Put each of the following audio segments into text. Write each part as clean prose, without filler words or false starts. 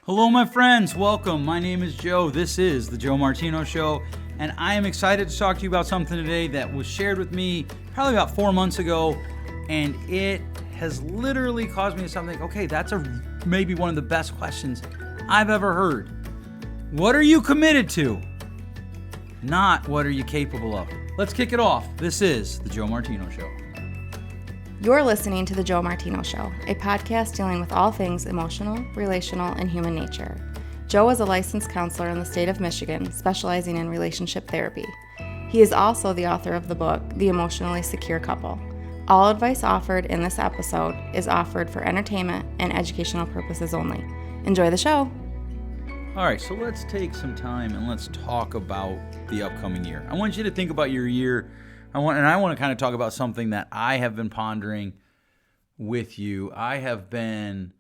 Hello, my friends. Welcome. My name is Joe. This is the Joe Martino Show, and I am excited to talk to you about something today that was shared with me probably about 4 months ago, and it has literally caused me to something. Okay, that's maybe one of the best questions I've ever heard. What are you committed to? Not what are you capable of. Let's kick it off. This is the Joe Martino Show. You're listening to The Joe Martino Show, a podcast dealing with all things emotional, relational, and human nature. Joe is a licensed counselor in the state of Michigan, specializing in relationship therapy. He is also the author of the book, The Emotionally Secure Couple. All advice offered in this episode is offered for entertainment and educational purposes only. Enjoy the show. All right, so let's take some time and let's talk about the upcoming year. I want you to think about your year. I want to kind of talk about something that I have been pondering with you. I have been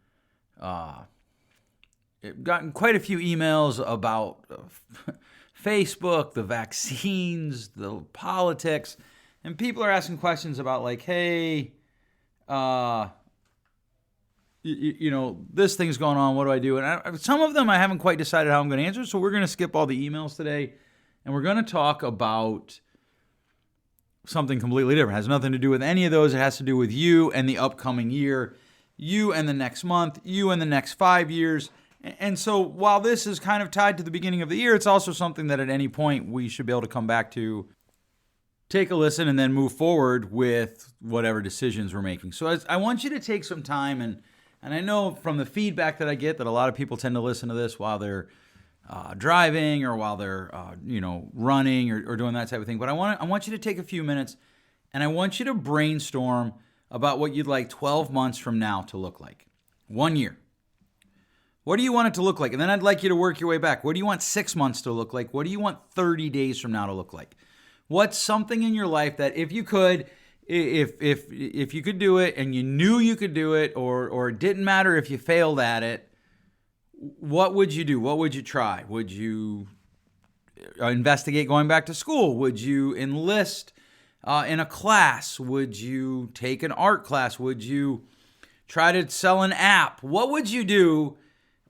gotten quite a few emails about Facebook, the vaccines, the politics, and people are asking questions about like, hey, this thing's going on. What do I do? And some of them I haven't quite decided how I'm going to answer, so we're going to skip all the emails today, and we're going to talk about something completely different. It has nothing to do with any of those. It has to do with you and the upcoming year, you and the next month, you and the next 5 years. And so while this is kind of tied to the beginning of the year, it's also something that at any point we should be able to come back to, take a listen, and then move forward with whatever decisions we're making. So I want you to take some time, and I know from the feedback that I get that a lot of people tend to listen to this while they're driving or while they're running or doing that type of thing. But I want you to take a few minutes, and I want you to brainstorm about what you'd like 12 months from now to look like. 1 year. What do you want it to look like? And then I'd like you to work your way back. What do you want 6 months to look like? What do you want 30 days from now to look like? What's something in your life that if you could, if you could do it and you knew you could do it, or it didn't matter if you failed at it, what would you do? What would you try? Would you investigate going back to school? Would you enlist in a class? Would you take an art class? Would you try to sell an app? What would you do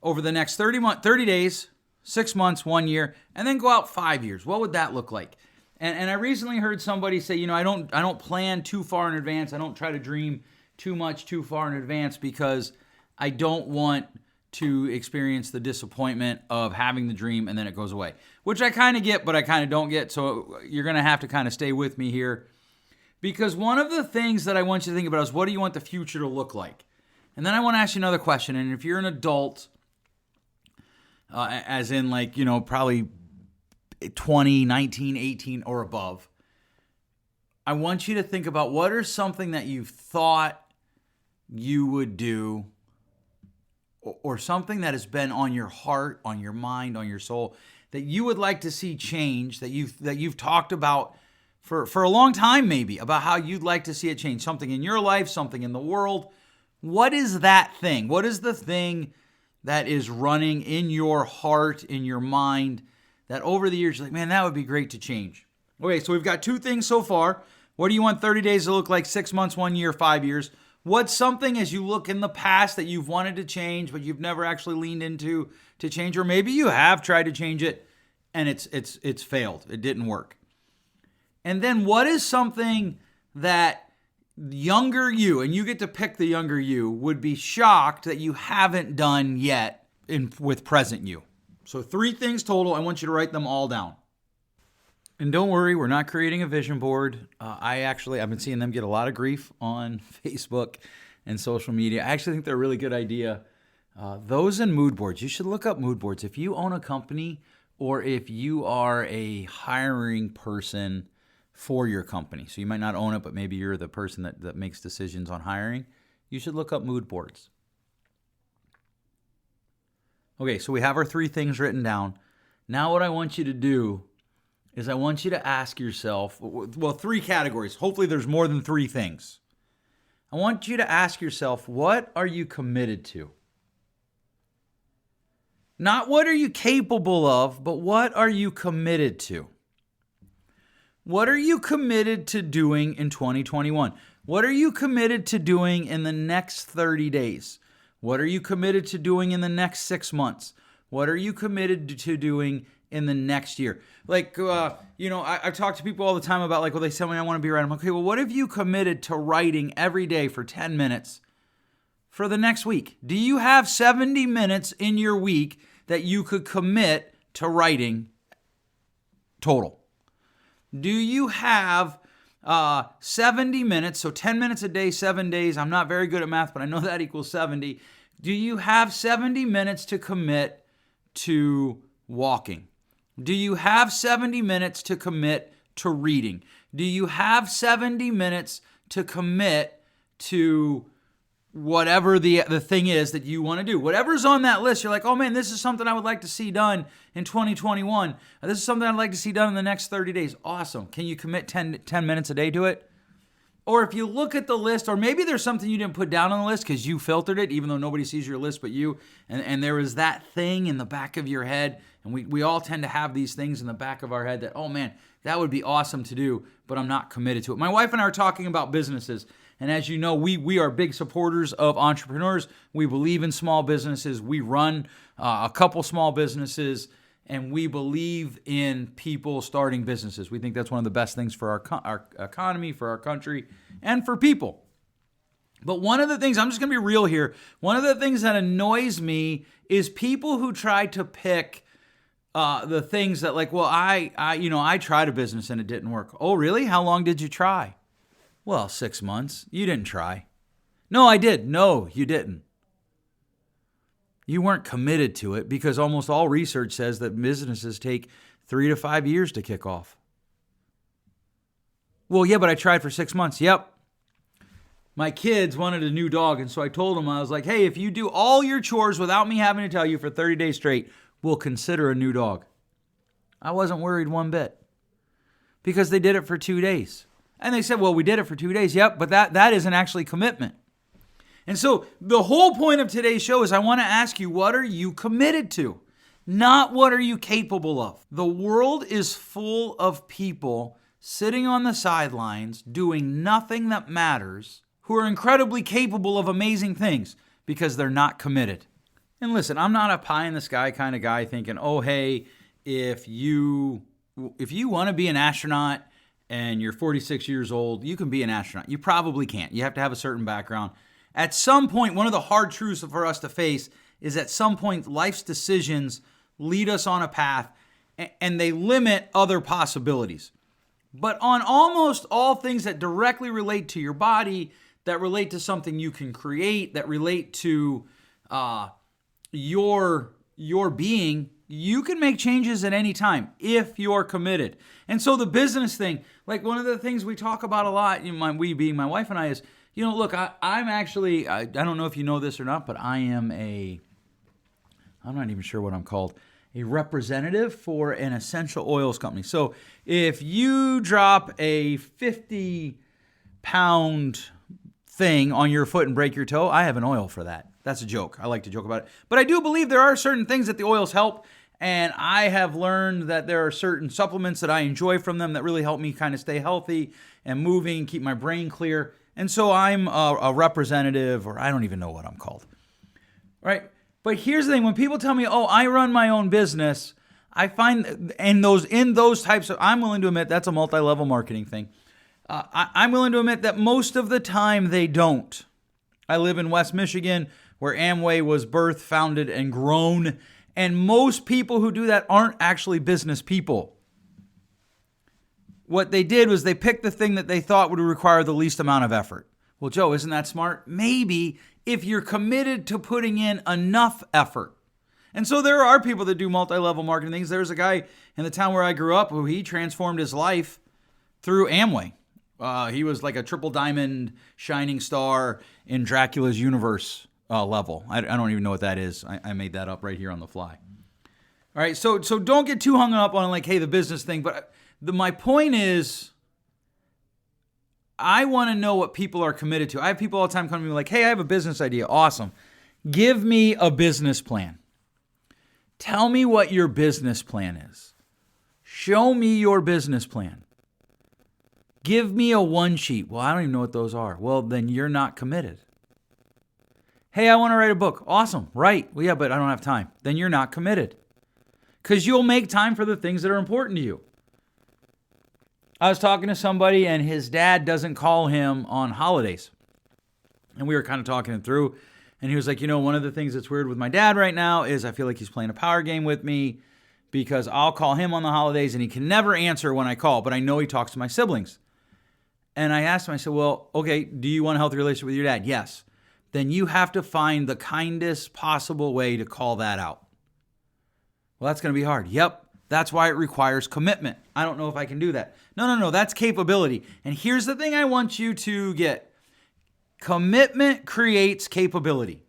over the next 30 days, 6 months, 1 year, and then go out 5 years? What would that look like? And I recently heard somebody say, I don't plan too far in advance. I don't try to dream too much too far in advance because I don't want to experience the disappointment of having the dream and then it goes away, which I kind of get, but I kind of don't get. So you're going to have to kind of stay with me here, because one of the things that I want you to think about is, what do you want the future to look like? And then I want to ask you another question. And if you're an adult, as in probably 20, 19, 18 or above, I want you to think about what are something that you've thought you would do, or something that has been on your heart, on your mind, on your soul, that you would like to see change, that you've talked about for a long time, maybe, about how you'd like to see it change. Something in your life, something in the world. What is that thing? What is the thing that is running in your heart, in your mind, that over the years you're like, man, that would be great to change? Okay, so we've got two things so far. What do you want 30 days to look like? 6 months, 1 year, 5 years? What's something as you look in the past that you've wanted to change, but you've never actually leaned into to change? Or maybe you have tried to change it and it's failed. It didn't work. And then what is something that younger you, and you get to pick the younger you, would be shocked that you haven't done yet with present you? So 3 things total. I want you to write them all down. And don't worry, we're not creating a vision board. I've been seeing them get a lot of grief on Facebook and social media. I actually think they're a really good idea. Those and mood boards. You should look up mood boards. If you own a company, or if you are a hiring person for your company, so you might not own it, but maybe you're the person that makes decisions on hiring, you should look up mood boards. Okay, so we have our 3 things written down. Now what I want you to do is I want you to ask yourself, 3 categories. Hopefully there's more than 3 things. I want you to ask yourself, what are you committed to? Not what are you capable of, but what are you committed to? What are you committed to doing in 2021? What are you committed to doing in the next 30 days? What are you committed to doing in the next 6 months? What are you committed to doing in the next year? Like, I talk to people all the time about, like, well, they tell me I want to be writing. I'm like, okay, well, what if you committed to writing every day for 10 minutes for the next week? Do you have 70 minutes in your week that you could commit to writing total? Do you have 70 minutes, so 10 minutes a day, 7 days? I'm not very good at math, but I know that equals 70. Do you have 70 minutes to commit to walking? Do you have 70 minutes to commit to reading? Do you have 70 minutes to commit to whatever the thing is that you want to do? Whatever's on that list, you're like, oh man, this is something I would like to see done in 2021. This is something I'd like to see done in the next 30 days. Awesome. Can you commit 10 minutes a day to it? Or if you look at the list, or maybe there's something you didn't put down on the list because you filtered it, even though nobody sees your list but you, and there was that thing in the back of your head, and we all tend to have these things in the back of our head that, oh man, that would be awesome to do, but I'm not committed to it. My wife and I are talking about businesses, and as you know, we are big supporters of entrepreneurs. We believe in small businesses. We run a couple small businesses, and we believe in people starting businesses. We think that's one of the best things for our economy, for our country, and for people. But one of the things, I'm just going to be real here, one of the things that annoys me is people who try to pick the things that, like, well, I tried a business and it didn't work. Oh, really? How long did you try? Well, 6 months. You didn't try. No, I did. No, you didn't. You weren't committed to it, because almost all research says that businesses take 3 to 5 years to kick off. Well, yeah, but I tried for 6 months. Yep. My kids wanted a new dog, and so I told them, I was like, hey, if you do all your chores without me having to tell you for 30 days straight, we'll consider a new dog. I wasn't worried one bit, because they did it for 2 days. And they said, well, we did it for 2 days. Yep, but that isn't actually commitment. And so the whole point of today's show is I want to ask you, what are you committed to? Not what are you capable of. The world is full of people sitting on the sidelines doing nothing that matters, who are incredibly capable of amazing things because they're not committed. And listen, I'm not a pie in the sky kind of guy thinking, oh, hey, if you want to be an astronaut and you're 46 years old, you can be an astronaut. You probably can't. You have to have a certain background. At some point, one of the hard truths for us to face is at some point, life's decisions lead us on a path and they limit other possibilities. But on almost all things that directly relate to your body, that relate to something you can create, that relate to your being, you can make changes at any time if you're committed. And so the business thing, like one of the things we talk about a lot, we being my wife and I, is, look, I'm actually, I don't know if you know this or not, but I'm not even sure what I'm called, a representative for an essential oils company. So if you drop a 50-pound thing on your foot and break your toe, I have an oil for that. That's a joke. I like to joke about it. But I do believe there are certain things that the oils help, and I have learned that there are certain supplements that I enjoy from them that really help me kind of stay healthy and moving, keep my brain clear. And so I'm a representative, or I don't even know what I'm called. Right? But here's the thing. When people tell me, oh, I run my own business, I find in those types of, I'm willing to admit that's a multi-level marketing thing. I'm willing to admit that most of the time they don't. I live in West Michigan, where Amway was birthed, founded, and grown. And most people who do that aren't actually business people. What they did was they picked the thing that they thought would require the least amount of effort. Well, Joe, isn't that smart? Maybe if you're committed to putting in enough effort. And so there are people that do multi-level marketing things. There's a guy in the town where I grew up who he transformed his life through Amway. He was like a triple diamond shining star in Dracula's universe level. I don't even know what that is. I made that up right here on the fly. All right, so don't get too hung up on like, hey, the business thing. But my point is, I want to know what people are committed to. I have people all the time come to me like, hey, I have a business idea. Awesome. Give me a business plan. Tell me what your business plan is. Show me your business plan. Give me a one sheet. Well, I don't even know what those are. Well, then you're not committed. Hey, I want to write a book. Awesome. Right. Well, yeah, but I don't have time. Then you're not committed. Because you'll make time for the things that are important to you. I was talking to somebody and his dad doesn't call him on holidays. And we were kind of talking it through. And he was like, one of the things that's weird with my dad right now is I feel like he's playing a power game with me because I'll call him on the holidays and he can never answer when I call, but I know he talks to my siblings. And I asked him, I said, well, okay, do you want a healthy relationship with your dad? Yes. Then you have to find the kindest possible way to call that out. Well, that's going to be hard. Yep. That's why it requires commitment. I don't know if I can do that. No. That's capability. And here's the thing I want you to get. Commitment creates capability.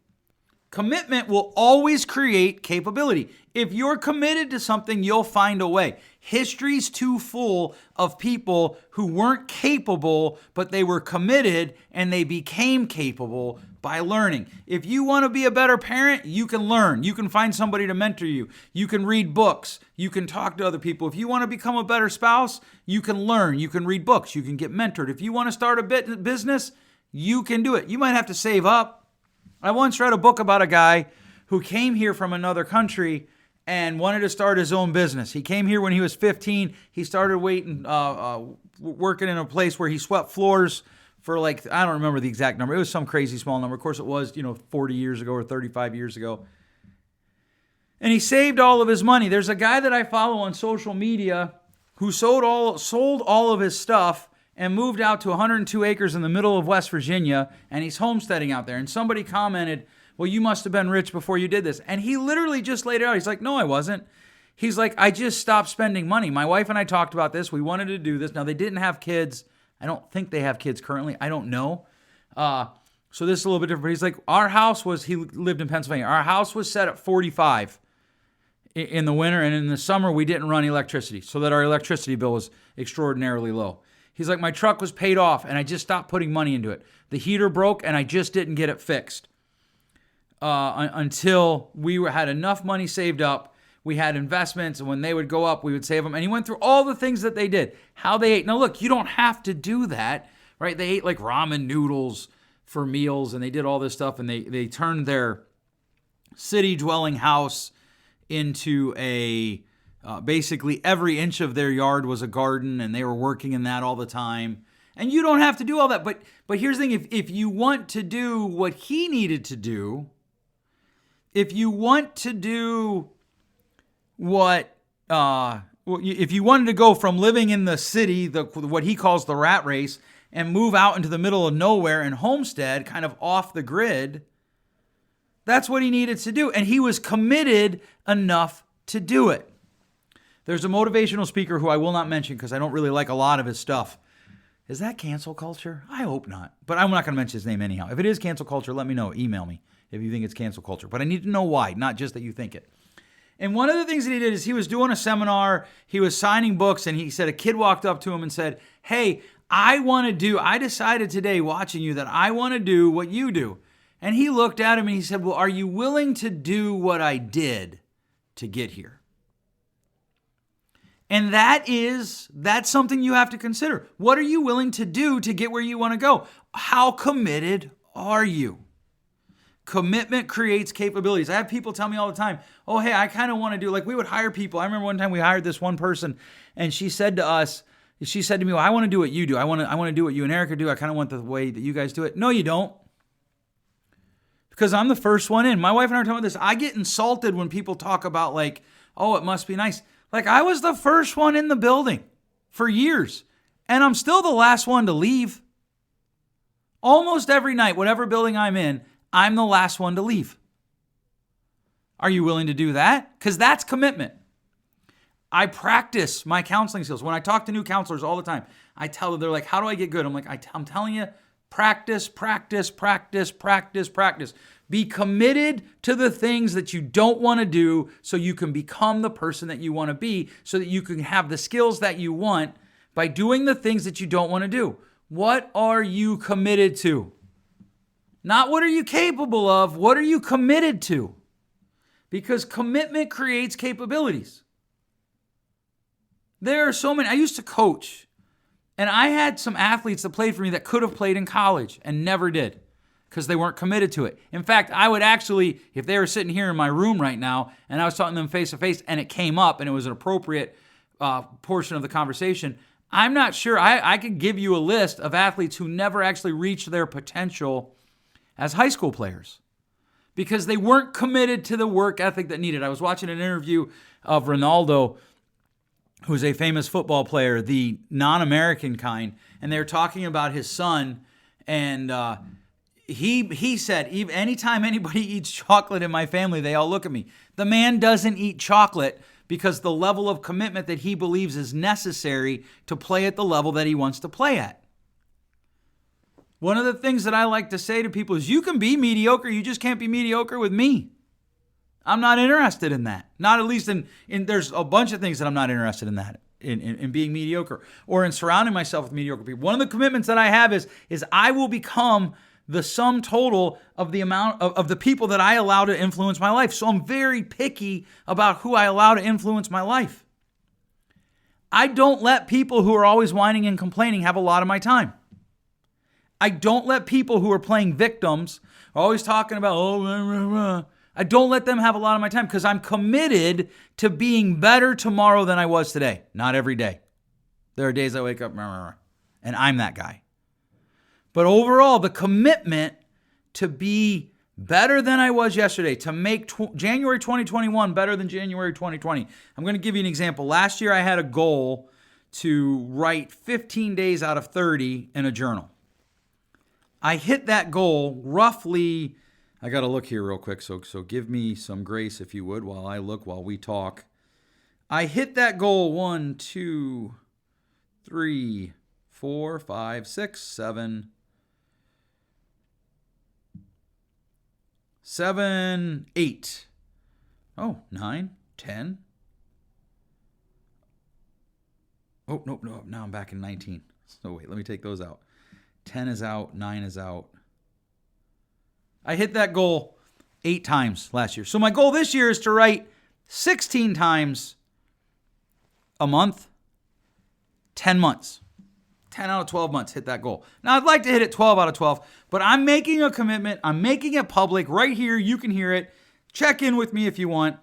Commitment will always create capability. If you're committed to something, you'll find a way. History's too full of people who weren't capable, but they were committed and they became capable by learning. If you want to be a better parent, you can learn. You can find somebody to mentor you. You can read books. You can talk to other people. If you want to become a better spouse, you can learn. You can read books. You can get mentored. If you want to start a business, you can do it. You might have to save up. I once read a book about a guy who came here from another country and wanted to start his own business. He came here when he was 15. He started working in a place where he swept floors for I don't remember the exact number. It was some crazy small number. Of course, it was, 40 years ago or 35 years ago. And he saved all of his money. There's a guy that I follow on social media who sold all of his stuff and moved out to 102 acres in the middle of West Virginia, and he's homesteading out there. And somebody commented, well, you must have been rich before you did this. And he literally just laid it out. He's like, no, I wasn't. He's like, I just stopped spending money. My wife and I talked about this. We wanted to do this. Now, they didn't have kids. I don't think they have kids currently. I don't know. So this is a little bit different. But he's like, he lived in Pennsylvania. Our house was set at 45 in the winter, and in the summer, we didn't run electricity, so that our electricity bill was extraordinarily low. He's like, my truck was paid off, and I just stopped putting money into it. The heater broke, and I just didn't get it fixed until we had enough money saved up. We had investments, and when they would go up, we would save them. And he went through all the things that they did, how they ate. Now, look, you don't have to do that, right? They ate like ramen noodles for meals, and they did all this stuff, and they turned their city-dwelling house into basically every inch of their yard was a garden, and they were working in that all the time. And you don't have to do all that. But here's the thing. If you want to do what he needed to do, if you want to do if you wanted to go from living in the city, what he calls the rat race, and move out into the middle of nowhere and homestead, kind of off the grid, that's what he needed to do. And he was committed enough to do it. There's a motivational speaker who I will not mention because I don't really like a lot of his stuff. Is that cancel culture? I hope not. But I'm not going to mention his name anyhow. If it is cancel culture, let me know. Email me if you think it's cancel culture. But I need to know why, not just that you think it. And one of the things that he did is he was doing a seminar. He was signing books, and he said a kid walked up to him and said, hey, I decided today watching you that I want to do what you do. And he looked at him and he said, well, are you willing to do what I did to get here? And that's something you have to consider. What are you willing to do to get where you want to go? How committed are you? Commitment creates capabilities. I have people tell me all the time, oh, hey, I kind of want to do, we would hire people. I remember one time we hired this one person, and she said to me, well, I want to do what you do. I want to do what you and Erica do. I kind of want the way that you guys do it. No, you don't. Because I'm the first one in. My wife and I are talking about this. I get insulted when people talk about oh, it must be nice. I was the first one in the building for years, and I'm still the last one to leave. Almost every night, whatever building I'm in, I'm the last one to leave. Are you willing to do that? Because that's commitment. I practice my counseling skills. When I talk to new counselors all the time, I tell them, they're like, how do I get good? I'm like, I'm telling you, practice, practice, practice, practice, practice. Be committed to the things that you don't want to do so you can become the person that you want to be, so that you can have the skills that you want by doing the things that you don't want to do. What are you committed to? Not what are you capable of, what are you committed to? Because commitment creates capabilities. There are so many. I used to coach, and I had some athletes that played for me that could have played in college and never did. because they weren't committed to it. In fact, I would actually, if they were sitting here in my room right now and I was talking to them face to face and it came up and it was an appropriate portion of the conversation, I'm not sure. I could give you a list of athletes who never actually reached their potential as high school players because they weren't committed to the work ethic that needed. I was watching an interview of Ronaldo, who's a famous football player, the non-American kind, and they were talking about his son, and he said, anytime anybody eats chocolate in my family, they all look at me. The man doesn't eat chocolate because the level of commitment that he believes is necessary to play at the level that he wants to play at. One of the things that I like to say to people is you can be mediocre, you just can't be mediocre with me. I'm not interested in that. Not at least in there's a bunch of things that I'm not interested in that, in being mediocre or in surrounding myself with mediocre people. One of the commitments that I have is I will become the sum total of the amount of the people that I allow to influence my life. So I'm very picky about who I allow to influence my life. I don't let people who are always whining and complaining have a lot of my time. I don't let people who are playing victims, always talking about, I don't let them have a lot of my time because I'm committed to being better tomorrow than I was today. Not every day. There are days I wake up and I'm that guy. But overall, the commitment to be better than I was yesterday, to make January 2021 better than January 2020. I'm going to give you an example. Last year, I had a goal to write 15 days out of 30 in a journal. I hit that goal roughly, I got to look here real quick, so give me some grace if you would while we talk. I hit that goal 1, 2, 3, 4, 5, 6, 7, 8. 9, 10. Oh, no, now I'm back in 19. So wait, let me take those out. 10 is out, 9 is out. I hit that goal 8 times last year. So my goal this year is to write 16 times a month, 10 months. 10 out of 12 months, hit that goal. Now, I'd like to hit it 12 out of 12, but I'm making a commitment. I'm making it public right here. You can hear it. Check in with me if you want.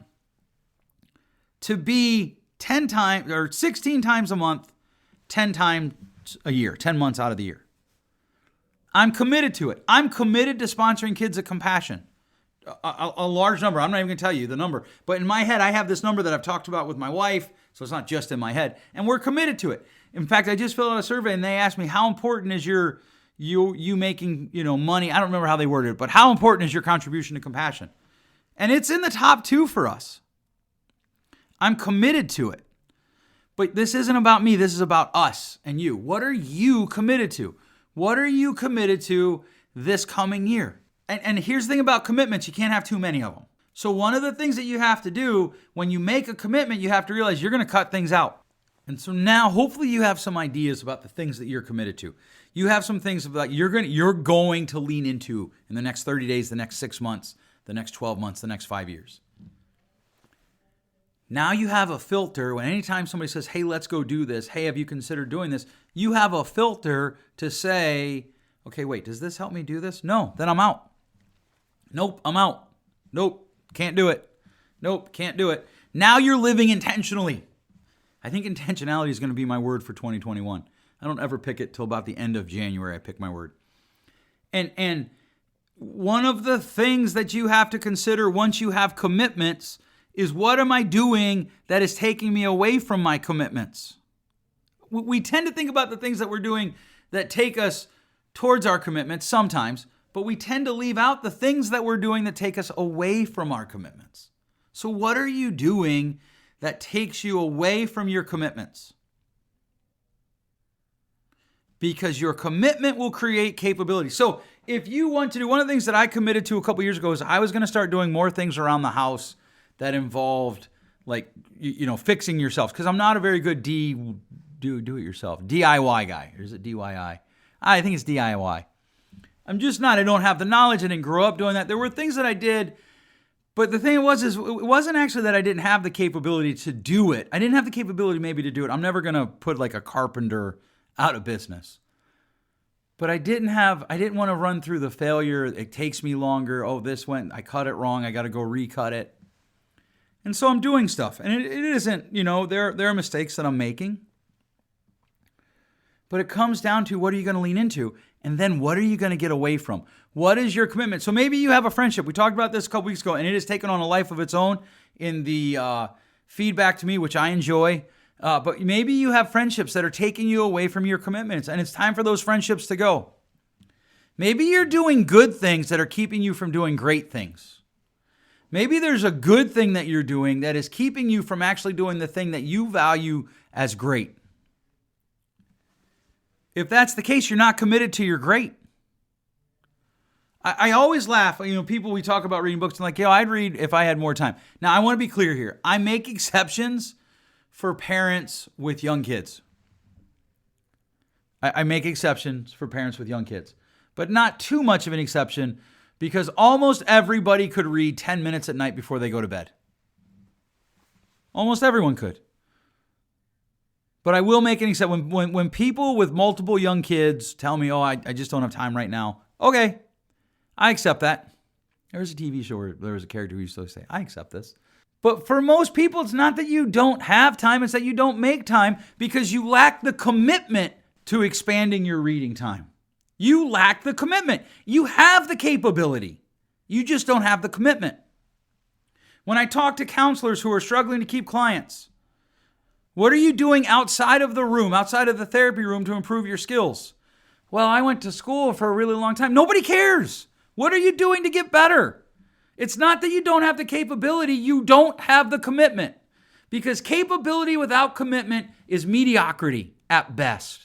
To be 10 times or 16 times a month, 10 times a year, 10 months out of the year. I'm committed to it. I'm committed to sponsoring kids at Compassion. A large number. I'm not even going to tell you the number. But in my head, I have this number that I've talked about with my wife, so it's not just in my head. And we're committed to it. In fact, I just filled out a survey and they asked me, how important is you making, money? I don't remember how they worded it, but how important is your contribution to Compassion? And it's in the top 2 for us. I'm committed to it. But this isn't about me. This is about us and you. What are you committed to? What are you committed to this coming year? And here's the thing about commitments. You can't have too many of them. So one of the things that you have to do when you make a commitment, you have to realize you're going to cut things out. And so now hopefully you have some ideas about the things that you're committed to. You have some things about you're going to lean into in the next 30 days, the next 6 months, the next 12 months, the next 5 years. Now you have a filter when anytime somebody says, hey, let's go do this. Hey, have you considered doing this? You have a filter to say, okay, wait, does this help me do this? No, then I'm out. Nope, I'm out. Nope, can't do it. Nope, can't do it. Now you're living intentionally. I think intentionality is going to be my word for 2021. I don't ever pick it till about the end of January. I pick my word. And one of the things that you have to consider once you have commitments is what am I doing that is taking me away from my commitments? We tend to think about the things that we're doing that take us towards our commitments sometimes, but we tend to leave out the things that we're doing that take us away from our commitments. So what are you doing that takes you away from your commitments? Because your commitment will create capability. So if you want to do, one of the things that I committed to a couple years ago is I was going to start doing more things around the house that involved like, fixing yourself. Because I'm not a very good do-it-yourself, DIY guy. Or is it DIY? I think it's DIY. I'm just not. I don't have the knowledge. I didn't grow up doing that. There were things that I did, but the thing was, it wasn't actually that I didn't have the capability to do it. I didn't have the capability maybe to do it. I'm never going to put like a carpenter out of business. But I didn't want to run through the failure. It takes me longer. Oh, I cut it wrong. I got to go recut it. And so I'm doing stuff. And it isn't, there are mistakes that I'm making. But it comes down to, what are you going to lean into? And then what are you going to get away from? What is your commitment? So maybe you have a friendship. We talked about this a couple weeks ago, and it has taken on a life of its own in the feedback to me, which I enjoy. But maybe you have friendships that are taking you away from your commitments, and it's time for those friendships to go. Maybe you're doing good things that are keeping you from doing great things. Maybe there's a good thing that you're doing that is keeping you from actually doing the thing that you value as great. If that's the case, you're not committed to your great. I always laugh. People, we talk about reading books and like, I'd read if I had more time. Now, I want to be clear here. I make exceptions for parents with young kids. I make exceptions for parents with young kids, but not too much of an exception, because almost everybody could read 10 minutes at night before they go to bed. Almost everyone could. But I will make an exception. When people with multiple young kids tell me, I just don't have time right now. Okay, I accept that. There was a TV show where there was a character who used to say, I accept this. But for most people, it's not that you don't have time. It's that you don't make time because you lack the commitment to expanding your reading time. You lack the commitment. You have the capability. You just don't have the commitment. When I talk to counselors who are struggling to keep clients, what are you doing outside of the room, outside of the therapy room to improve your skills? Well, I went to school for a really long time. Nobody cares. What are you doing to get better? It's not that you don't have the capability, you don't have the commitment. Because capability without commitment is mediocrity at best.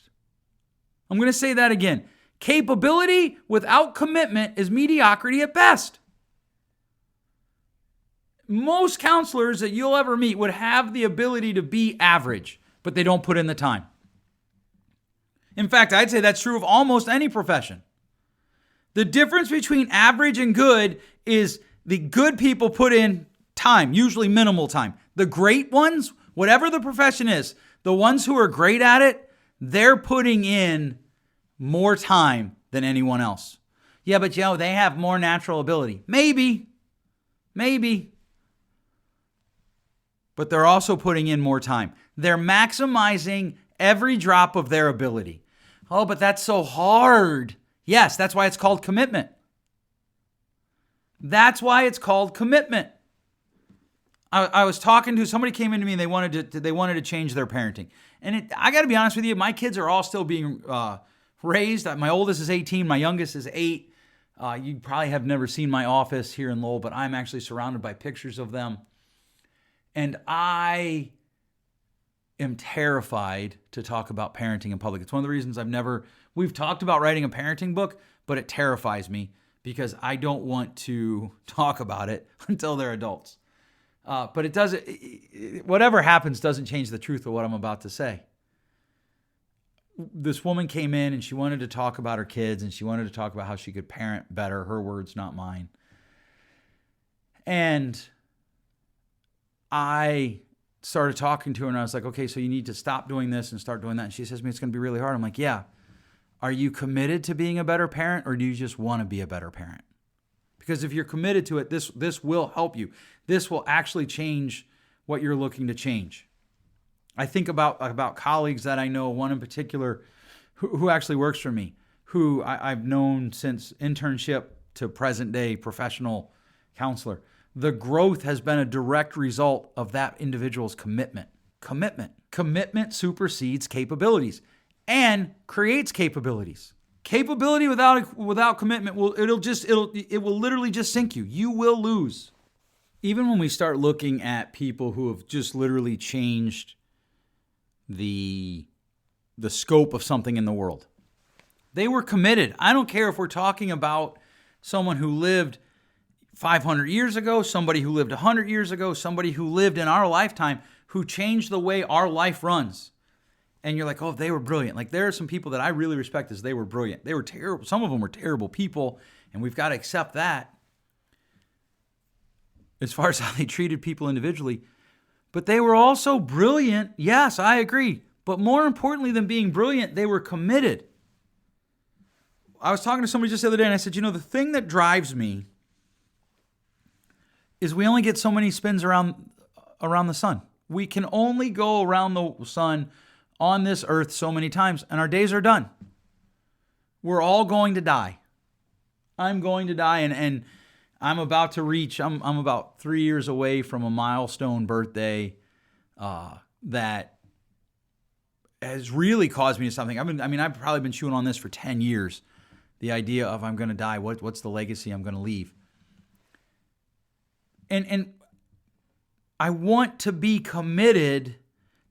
I'm going to say that again. Capability without commitment is mediocrity at best. Most counselors that you'll ever meet would have the ability to be average, but they don't put in the time. In fact, I'd say that's true of almost any profession. The difference between average and good is the good people put in time, usually minimal time. The great ones, whatever the profession is, the ones who are great at it, they're putting in more time than anyone else. Yeah, but Joe, they have more natural ability. Maybe. But they're also putting in more time. They're maximizing every drop of their ability. Oh, but that's so hard. Yes, that's why it's called commitment. That's why it's called commitment. I was talking to somebody, came into me and they wanted to change their parenting. And I got to be honest with you, my kids are all still being raised. My oldest is 18, my youngest is 8. You probably have never seen my office here in Lowell, but I'm actually surrounded by pictures of them. And I am terrified to talk about parenting in public. It's one of the reasons we've talked about writing a parenting book, but it terrifies me because I don't want to talk about it until they're adults. But it doesn't, whatever happens doesn't change the truth of what I'm about to say. This woman came in and she wanted to talk about her kids and she wanted to talk about how she could parent better. Her words, not mine. And I started talking to her and I was like, okay, so you need to stop doing this and start doing that. And she says to me, it's going to be really hard. I'm like, yeah. Are you committed to being a better parent or do you just want to be a better parent? Because if you're committed to it, this will help you. This will actually change what you're looking to change. I think about colleagues that I know, one in particular who actually works for me, who I've known since internship to present day professional counselor. The growth has been a direct result of that individual's commitment. Commitment supersedes capabilities and creates capabilities. Capability without commitment it will literally just sink you. You will lose. Even when we start looking at people who have just literally changed the scope of something in the world, they were committed. I don't care if we're talking about someone who lived 500 years ago, somebody who lived 100 years ago, somebody who lived in our lifetime, who changed the way our life runs. And you're like, oh, they were brilliant. Like there are some people that I really respect as they were brilliant. They were terrible. Some of them were terrible people, and we've got to accept that as far as how they treated people individually. But they were also brilliant. Yes, I agree. But more importantly than being brilliant, they were committed. I was talking to somebody just the other day, and I said, the thing that drives me is we only get so many spins around the sun. We can only go around the sun on this earth so many times, and our days are done. We're all going to die. I'm going to die, and I'm about to reach, I'm about 3 years away from a milestone birthday that has really caused me to something. I've probably been chewing on this for 10 years. The idea of I'm going to die, what's the legacy I'm going to leave? And I want to be committed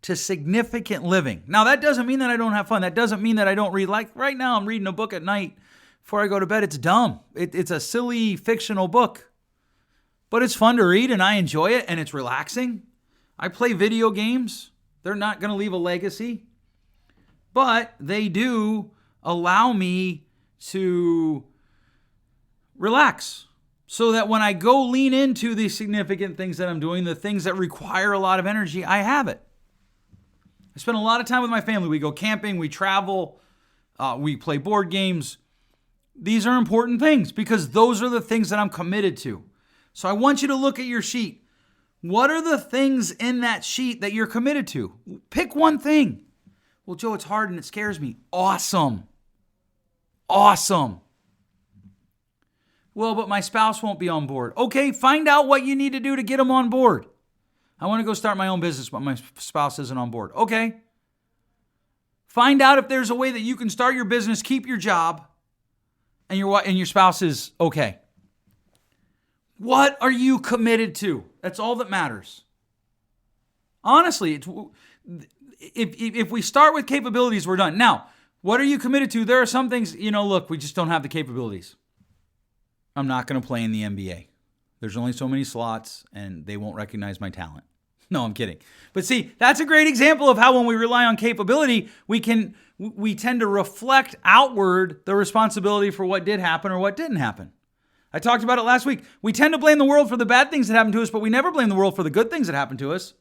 to significant living. Now, that doesn't mean that I don't have fun. That doesn't mean that I don't read. Like right now, I'm reading a book at night before I go to bed. It's dumb. It's a silly fictional book, but it's fun to read and I enjoy it and it's relaxing. I play video games. They're not going to leave a legacy, but they do allow me to relax so that when I go lean into the significant things that I'm doing, the things that require a lot of energy, I have it. I spend a lot of time with my family. We go camping, we travel, we play board games. These are important things because those are the things that I'm committed to. So I want you to look at your sheet. What are the things in that sheet that you're committed to? Pick one thing. Well, Joe, it's hard and it scares me. Awesome. Well, but my spouse won't be on board. Okay, find out what you need to do to get them on board. I want to go start my own business, but my spouse isn't on board. Okay. Find out if there's a way that you can start your business, keep your job, and your spouse is okay. What are you committed to? That's all that matters. Honestly, if we start with capabilities, we're done. Now, what are you committed to? There are some things, look, we just don't have the capabilities. I'm not going to play in the NBA. There's only so many slots, and they won't recognize my talent. No, I'm kidding. But see, that's a great example of how when we rely on capability, we tend to reflect outward the responsibility for what did happen or what didn't happen. I talked about it last week. We tend to blame the world for the bad things that happen to us, but we never blame the world for the good things that happen to us.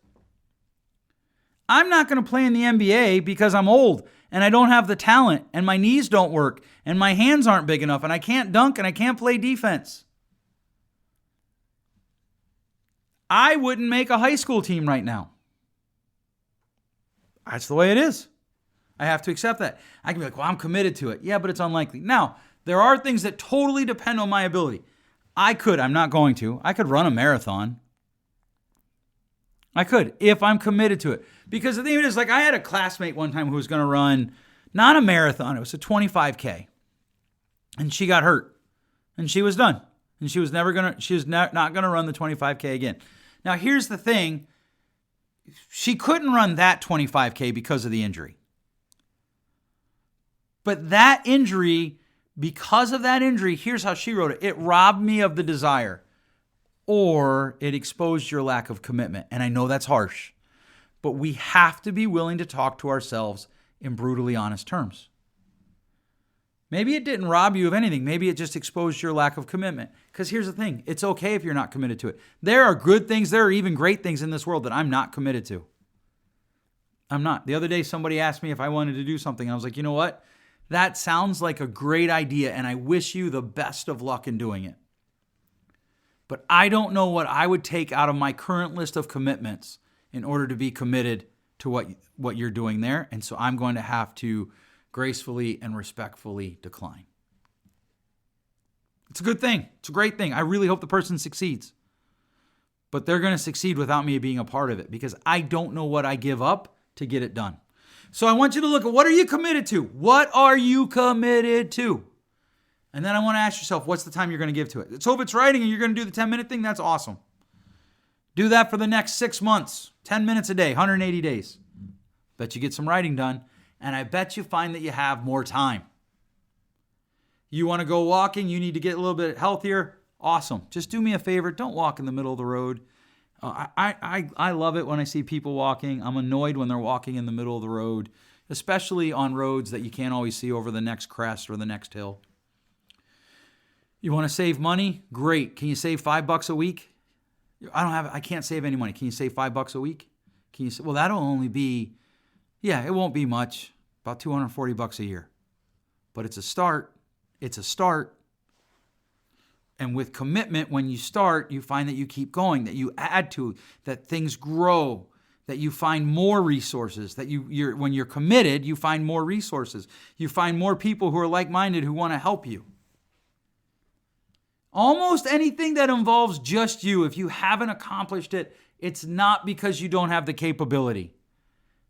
I'm not going to play in the NBA because I'm old and I don't have the talent and my knees don't work and my hands aren't big enough and I can't dunk and I can't play defense. I wouldn't make a high school team right now. That's the way it is. I have to accept that. I can be like, well, I'm committed to it. Yeah, but it's unlikely. Now, there are things that totally depend on my ability. I'm not going to. I could run a marathon. I could, if I'm committed to it. Because the thing is, like, I had a classmate one time who was going to run, not a marathon, it was a 25K. And she got hurt. And she was done. And she was not going to run the 25K again. Now, here's the thing. She couldn't run that 25K because of the injury. But that injury, because of that injury, here's how she wrote it. It robbed me of the desire, or it exposed your lack of commitment. And I know that's harsh, but we have to be willing to talk to ourselves in brutally honest terms. Maybe it didn't rob you of anything. Maybe it just exposed your lack of commitment. Because here's the thing. It's okay if you're not committed to it. There are good things. There are even great things in this world that I'm not committed to. I'm not. The other day, somebody asked me if I wanted to do something. I was like, you know what? That sounds like a great idea, and I wish you the best of luck in doing it. But I don't know what I would take out of my current list of commitments in order to be committed to what you're doing there. And so I'm going to have to gracefully and respectfully decline. It's a good thing. It's a great thing. I really hope the person succeeds. But they're going to succeed without me being a part of it because I don't know what I give up to get it done. So I want you to look at what are you committed to? What are you committed to? And then I want to ask yourself, what's the time you're going to give to it? So if it's writing and you're going to do the 10-minute thing, that's awesome. Do that for the next 6 months, 10 minutes a day, 180 days. Bet you get some writing done. And I bet you find that you have more time. You want to go walking, you need to get a little bit healthier. Awesome. Just do me a favor. Don't walk in the middle of the road. I love it when I see people walking. I'm annoyed when they're walking in the middle of the road, especially on roads that you can't always see over the next crest or the next hill. You want to save money? Great. Can you save $5 a week? I can't save any money. Can you save $5 a week? Well, that'll only be, it won't be much, about $240 a year. But it's a start, It's a start. And with commitment, when you start, you find that you keep going, that you add to, that things grow, that you find more resources, that when you're committed, you find more resources. You find more people who are like-minded who want to help you. Almost anything that involves just you, if you haven't accomplished it, it's not because you don't have the capability.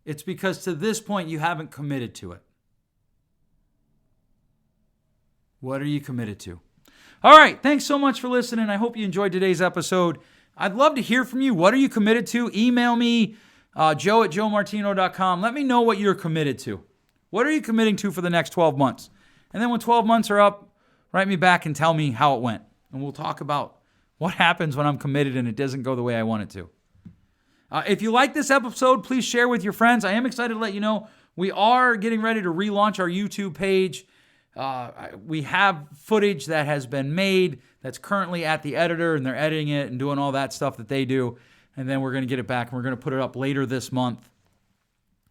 It's because to this point, you haven't committed to it. What are you committed to? All right. Thanks so much for listening. I hope you enjoyed today's episode. I'd love to hear from you. What are you committed to? Email me, joe@joemartino.com. Let me know what you're committed to. What are you committing to for the next 12 months? And then when 12 months are up, write me back and tell me how it went. And we'll talk about what happens when I'm committed and it doesn't go the way I want it to. If you like this episode, please share with your friends. I am excited to let you know we are getting ready to relaunch our YouTube page. We have footage that has been made that's currently at the editor, and they're editing it and doing all that stuff that they do. And then we're going to get it back and we're going to put it up later this month.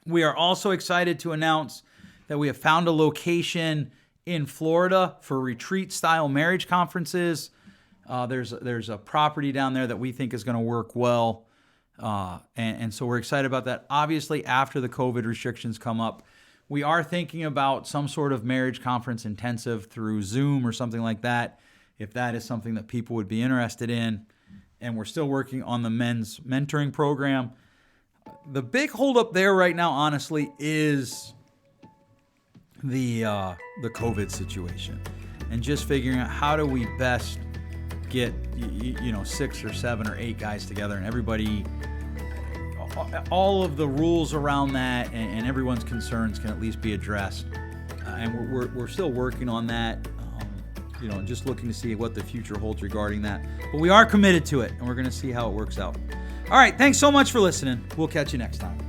We are also excited to announce that we have found a location in Florida for retreat-style marriage conferences. There's a property down there that we think is going to work well. And so we're excited about that. Obviously, after the COVID restrictions come up, we are thinking about some sort of marriage conference intensive through Zoom or something like that, if that is something that people would be interested in. And we're still working on the men's mentoring program. The big holdup there right now, honestly, is the COVID situation, and just figuring out how do we best get 6 or 7 or 8 guys together, and everybody, all of the rules around that and everyone's concerns can at least be addressed. And we're still working on that, and just looking to see what the future holds regarding that. But we are committed to it, and we're going to see how it works out. All right, thanks so much for listening. We'll catch you next time.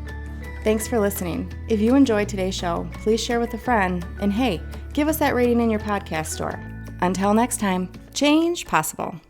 Thanks for listening. If you enjoyed today's show, please share with a friend. And hey, give us that rating in your podcast store. Until next time, change possible.